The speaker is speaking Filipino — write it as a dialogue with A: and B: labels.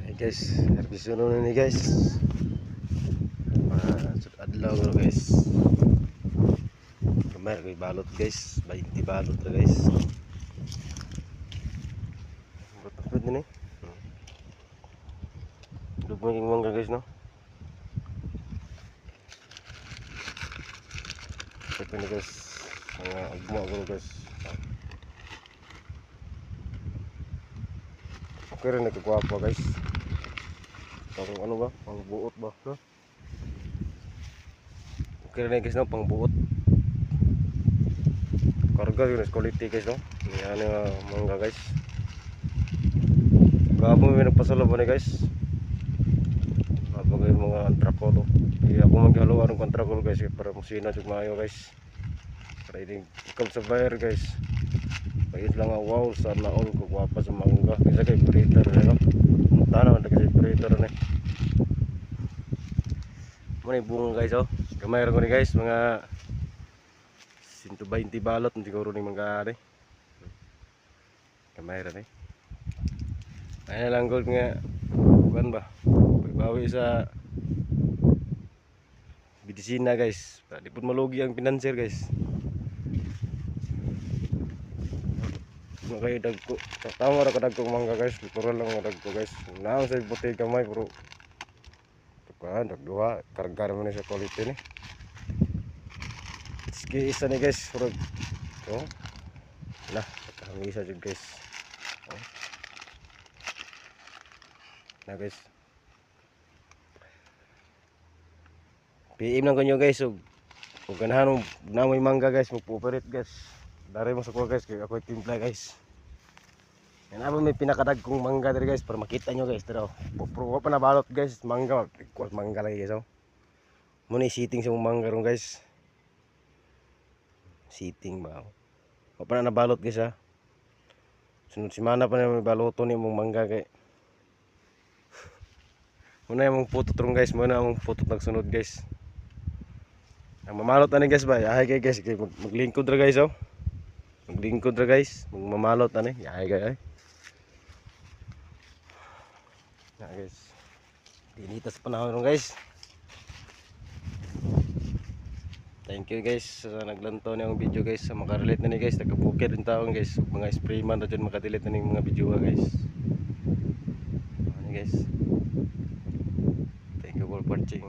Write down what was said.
A: Hey guys, herbisyo na ni guys. Adlaw na guys. Kamay kay balot guys, 20 balot na guys. Pwede ni. Dugmang mangga guys no. Pwede ni guys. Mga agmo ko guys. Okay rin nagkakwapo guys. Parang ano ba? Pang buot ba? No? Okay rin guys no, pang buot. Karga yun, quality guys no. Yan yung mangga guys. Gabong may nagpasalo ba ni guys. Bagay mga antrakolo. Kaya ako maghalo anong antrakolo guys para musina jug maayo guys. Para ini ikam sa buyer guys. Bayad lang wow sa naol ko gwapa sa mangga. Kisa kay operator no. Tanaw na kay operator ni. Mo ni bunga guys oh. Gamay ra ko ni guys mga 120 balot siguro ni mangga ni. Gamay ra ni. Ay lang gol nga kuan ba. Bawi sa bidisina guys. Di pun malugi ang financier guys. Kayo dagko. Tama ra ka dagko mangga guys. Natural lang ang dagko guys. Naam sa buti gamay bro. Tukan dagduha karga man sa quality ni. Sige isa ni guys bro. Oh. Nah, kami isa jud guys. Oh. Nah guys. PM lang kanyo guys ug ganahan na may mangga guys magpo-operate guys. Dari mo sa ko guys kay ako timpla guys. Yan abo may pinakadag kong mangga diri guys para makita nyo guys dito. Pro pa na balot guys mangga mangga lagi guys oh. Muna sitting sa mangga ron guys. Sitting ba. O pa na nabalot guys ha. Sunod semana pa na may baloto ni mong mangga kay. Muna yung putot ron guys, muna yung putot nagsunod guys. Ang mamalot na ni guys ba, yahay kay guys, maglingkod ra guys oh. Maglingkod ra guys, magmamalot na ni, yahay kay ay. Na guys. Dinitas panahon ron guys. Thank you guys sa naglantaw niyang video guys, sa makarelate na ni guys, nagkabukid din taon guys, mga sprayman ra dyan makadelete na ng mga video guys. Ano guys. Thank you for watching.